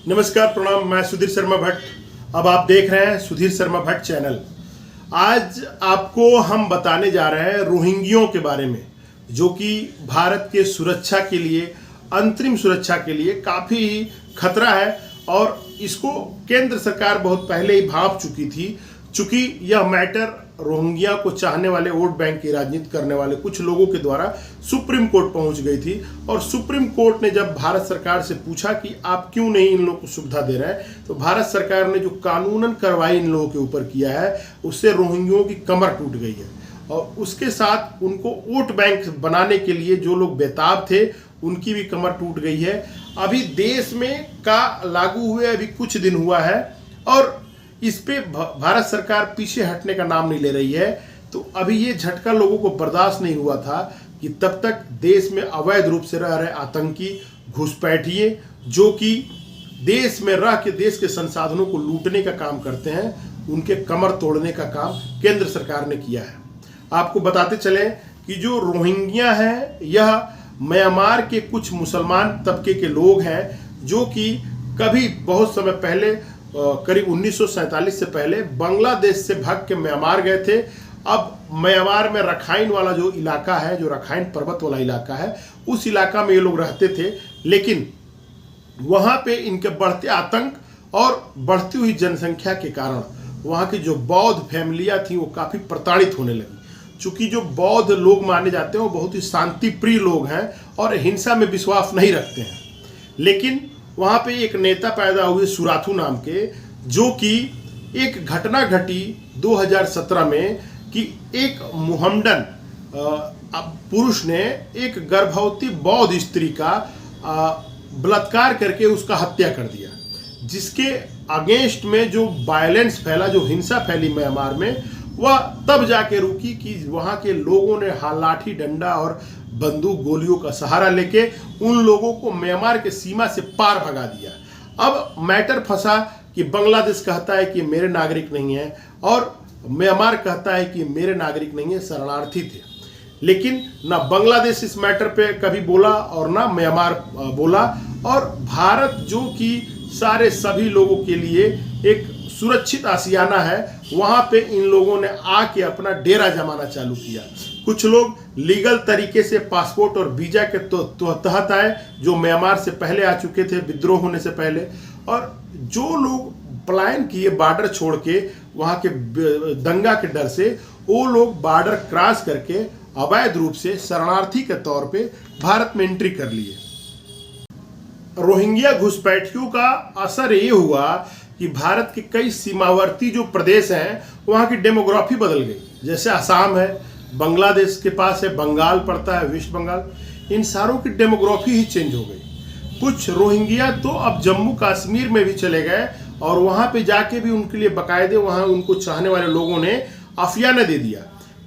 नमस्कार, प्रणाम। मैं सुधीर शर्मा भट्ट। अब आप देख रहे हैं सुधीर शर्मा भट्ट चैनल। आज आपको हम बताने जा रहे हैं रोहिंग्यों के बारे में, जो कि भारत के सुरक्षा के लिए, अंतरिम सुरक्षा के लिए काफ़ी खतरा है और इसको केंद्र सरकार बहुत पहले ही भांप चुकी थी। चूंकि यह मैटर रोहिंग्या को चाहने वाले, वोट बैंक की राजनीति करने वाले कुछ लोगों के द्वारा सुप्रीम कोर्ट पहुंच गई थी और सुप्रीम कोर्ट ने जब भारत सरकार से पूछा कि आप क्यों नहीं इन लोगों को सुविधा दे रहे हैं, तो भारत सरकार ने जो कानूनन कार्रवाई इन लोगों के ऊपर किया है, उससे रोहिंग्यों की कमर टूट गई है और उसके साथ उनको वोट बैंक बनाने के लिए जो लोग बेताब थे, उनकी भी कमर टूट गई है। अभी देश में का लागू हुए अभी कुछ दिन हुआ है और इस पे भारत सरकार पीछे हटने का नाम नहीं ले रही है। तो अभी ये झटका लोगों को बर्दाश्त नहीं हुआ था कि तब तक देश में अवैध रूप से रह रहे आतंकी, घुसपैठिए, जो कि देश में रह के देश के संसाधनों को लूटने का काम करते हैं, उनके कमर तोड़ने का काम केंद्र सरकार ने किया है। आपको बताते चले कि जो रोहिंग्या है, यह म्यांमार के कुछ मुसलमान तबके के लोग हैं, जो कि कभी बहुत समय पहले, करीब 1947 से पहले बांग्लादेश से भाग के म्यांमार गए थे। अब म्यांमार में रखाइन वाला जो इलाका है, जो रखाइन पर्वत वाला इलाका है, उस इलाका में ये लोग रहते थे, लेकिन वहाँ पे इनके बढ़ते आतंक और बढ़ती हुई जनसंख्या के कारण वहाँ की जो बौद्ध फैमिलियाँ थी वो काफ़ी प्रताड़ित होने लगी। चूँकि जो बौद्ध लोग माने जाते हैं वो बहुत ही शांति प्रिय लोग हैं और हिंसा में विश्वास नहीं रखते हैं। लेकिन वहाँ पे एक नेता पैदा हुए सुराथू नाम के, जो कि एक घटना घटी 2017 में कि एक मुहम्मडन पुरुष ने एक गर्भवती बौद्ध स्त्री का बलात्कार करके उसका हत्या कर दिया, जिसके अगेंस्ट में जो वायलेंस फैला, जो हिंसा फैली म्यांमार में, वह तब जाके रुकी कि वहाँ के लोगों ने लाठी डंडा और बंदूक गोलियों का सहारा लेके उन लोगों को म्यांमार के सीमा से पार भगा दिया। अब मैटर फंसा कि बांग्लादेश कहता है कि मेरे नागरिक नहीं है और म्यांमार कहता है कि मेरे नागरिक नहीं है, शरणार्थी थे। लेकिन ना बांग्लादेश इस मैटर पे कभी बोला और ना म्यांमार बोला, और भारत जो कि सारे सभी लोगों के लिए एक सुरक्षित आशियाना है, वहाँ पे इन लोगों ने आके अपना डेरा जमाना चालू किया। कुछ लोग लीगल तरीके से पासपोर्ट और वीजा के तहत आए, जो म्यांमार से पहले आ चुके थे विद्रोह होने से पहले, और जो लोग पलायन किए बॉर्डर छोड़ के वहाँ के दंगा के डर से, वो लोग बॉर्डर क्रॉस करके अवैध रूप से शरणार्थी के तौर पे भारत में एंट्री कर लिए। रोहिंग्या घुसपैठियों का असर ये हुआ कि भारत के कई सीमावर्ती जो प्रदेश हैं, वहाँ की डेमोग्राफी बदल गई। जैसे असम है, बांग्लादेश के पास है, बंगाल पड़ता है, वेस्ट बंगाल, इन सारों की डेमोग्राफी ही चेंज हो गई। कुछ रोहिंग्या तो अब जम्मू कश्मीर में भी चले गए और वहाँ पे जाके भी उनके लिए बाकायदे वहाँ उनको चाहने वाले लोगों ने आफियाना दे दिया।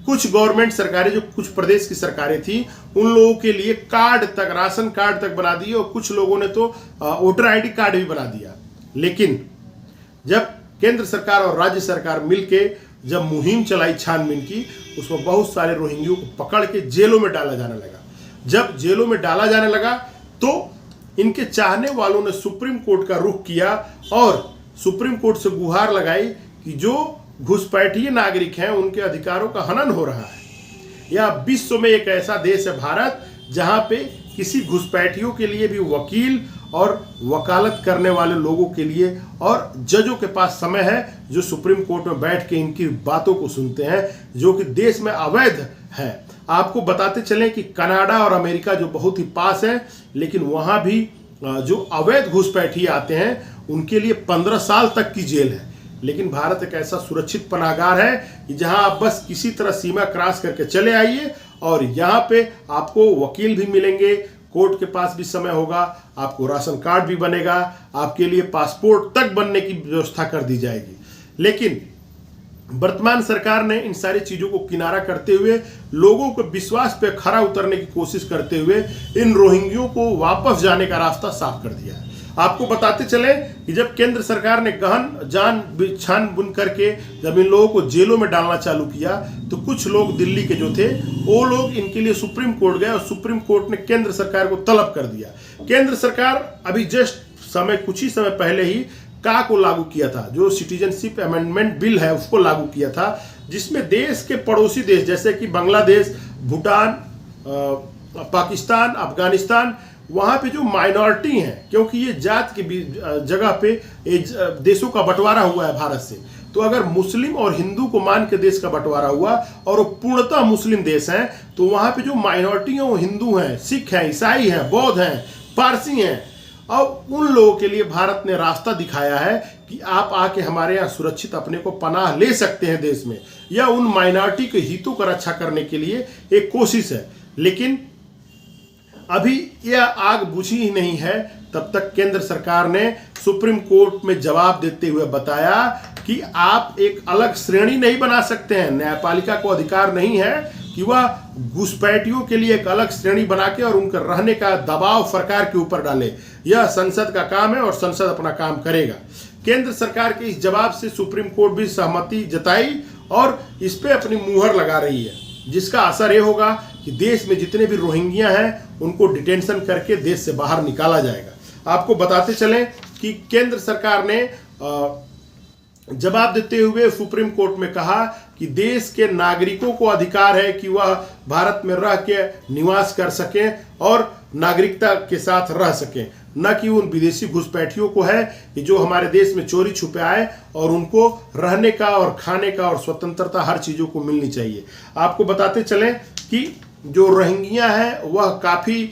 कुछ गवर्नमेंट सरकारें, जो कुछ प्रदेश की सरकारें थी, उन लोगों के लिए कार्ड तक, राशन कार्ड तक बना दिए और कुछ लोगों ने तो वोटर ID कार्ड भी बना दिया। लेकिन जब केंद्र सरकार और राज्य सरकार मिलके जब मुहिम चलाई छानबीन की, उसमें बहुत सारे रोहिंग्यों को पकड़ के जेलों में डाला जाने लगा। जब जेलों में डाला जाने लगा तो इनके चाहने वालों ने सुप्रीम कोर्ट का रुख किया और सुप्रीम कोर्ट से गुहार लगाई कि जो घुसपैठिए नागरिक हैं, उनके अधिकारों का हनन हो रहा है। यह विश्व में एक ऐसा देश है भारत, जहां पे किसी घुसपैठियों के लिए भी वकील और वकालत करने वाले लोगों के लिए और जजों के पास समय है, जो सुप्रीम कोर्ट में बैठ के इनकी बातों को सुनते हैं, जो कि देश में अवैध है। आपको बताते चलें कि कनाडा और अमेरिका जो बहुत ही पास है, लेकिन वहाँ भी जो अवैध घुसपैठिए आते हैं, उनके लिए 15 साल तक की जेल है। लेकिन भारत एक ऐसा सुरक्षित पनाहगार है कि जहां आप बस किसी तरह सीमा क्रॉस करके चले आइए और यहाँ पे आपको वकील भी मिलेंगे, कोर्ट के पास भी समय होगा, आपको राशन कार्ड भी बनेगा, आपके लिए पासपोर्ट तक बनने की व्यवस्था कर दी जाएगी। लेकिन वर्तमान सरकार ने इन सारी चीजों को किनारा करते हुए, लोगों को विश्वास पे खरा उतरने की कोशिश करते हुए, इन रोहिंग्यों को वापस जाने का रास्ता साफ कर दिया है। आपको बताते चले कि जब केंद्र सरकार ने गहन छानबीन करके जब इन लोगों को जेलों में डालना चालू किया, तो कुछ लोग दिल्ली के जो थे, वो लोग इनके लिए सुप्रीम कोर्ट गए और सुप्रीम कोर्ट ने केंद्र सरकार को तलब कर दिया। केंद्र सरकार अभी जस्ट समय कुछ ही समय पहले ही का को लागू किया था, जो सिटीजनशिप अमेंडमेंट बिल है उसको लागू किया था, जिसमें देश के पड़ोसी देश जैसे कि बांग्लादेश, भूटान, पाकिस्तान, अफगानिस्तान, वहाँ पे जो माइनॉरिटी हैं, क्योंकि ये जात की जगह पे देशों का बंटवारा हुआ है भारत से, तो अगर मुस्लिम और हिंदू को मान के देश का बंटवारा हुआ और वो पूर्णतः मुस्लिम देश हैं, तो वहाँ पे जो माइनॉरिटी हैं वो हिंदू हैं, सिख हैं, ईसाई हैं, बौद्ध हैं, पारसी हैं, और उन लोगों के लिए भारत ने रास्ता दिखाया है कि आप आके हमारे यहाँ सुरक्षित अपने को पनाह ले सकते हैं देश में। यह उन माइनॉरिटी के हितों का रक्षा करने के लिए एक कोशिश है, लेकिन अभी यह आग बुझी ही नहीं है। तब तक केंद्र सरकार ने सुप्रीम कोर्ट में जवाब देते हुए बताया कि आप एक अलग श्रेणी नहीं बना सकते हैं, न्यायपालिका को अधिकार नहीं है कि वह घुसपैठियों के लिए एक अलग श्रेणी बना के और उनका रहने का दबाव सरकार के ऊपर डाले। यह संसद का काम है और संसद अपना काम करेगा। केंद्र सरकार के इस जवाब से सुप्रीम कोर्ट भी सहमति जताई और इस पे अपनी मुहर लगा रही है, जिसका असर ये होगा कि देश में जितने भी रोहिंग्या हैं उनको डिटेंशन करके देश से बाहर निकाला जाएगा। आपको बताते चलें कि केंद्र सरकार ने जवाब देते हुए सुप्रीम कोर्ट में कहा कि देश के नागरिकों को अधिकार है कि वह भारत में रह के निवास कर सकें और नागरिकता के साथ रह सकें, न कि उन विदेशी घुसपैठियों को है कि जो हमारे देश में चोरी छुपे आए और उनको रहने का और खाने का और स्वतंत्रता हर चीज़ों को मिलनी चाहिए। आपको बताते चलें कि जो रोहिंग्या हैं वह काफ़ी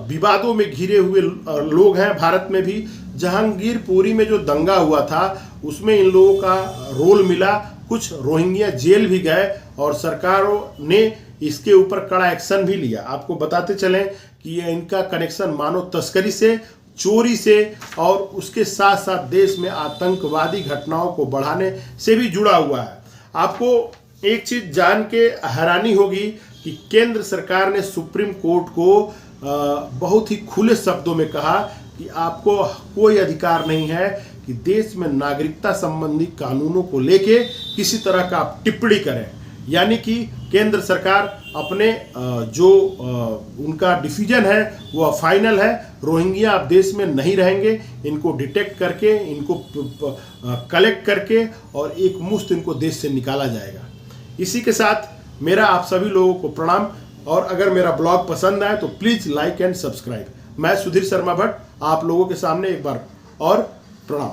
विवादों में घिरे हुए लोग हैं। भारत में भी जहांगीरपुरी में जो दंगा हुआ था उसमें इन लोगों का रोल मिला, कुछ रोहिंग्या जेल भी गए और सरकारों ने इसके ऊपर कड़ा एक्शन भी लिया। आपको बताते चलें कि ये इनका कनेक्शन मानव तस्करी से, चोरी से और उसके साथ साथ देश में आतंकवादी घटनाओं को बढ़ाने से भी जुड़ा हुआ है। आपको एक चीज़ जान के हैरानी होगी कि केंद्र सरकार ने सुप्रीम कोर्ट को बहुत ही खुले शब्दों में कहा कि आपको कोई अधिकार नहीं है कि देश में नागरिकता संबंधी कानूनों को लेके किसी तरह का आप टिप्पणी करें। यानी कि केंद्र सरकार अपने जो उनका डिसीजन है वह फाइनल है। रोहिंग्या अब देश में नहीं रहेंगे, इनको डिटेक्ट करके, इनको कलेक्ट करके और एक मुश्त इनको देश से निकाला जाएगा। इसी के साथ मेरा आप सभी लोगों को प्रणाम, और अगर मेरा ब्लॉग पसंद आए तो प्लीज़ लाइक एंड सब्सक्राइब। मैं सुधीर शर्मा भट्ट आप लोगों के सामने एक बार और प्रणाम।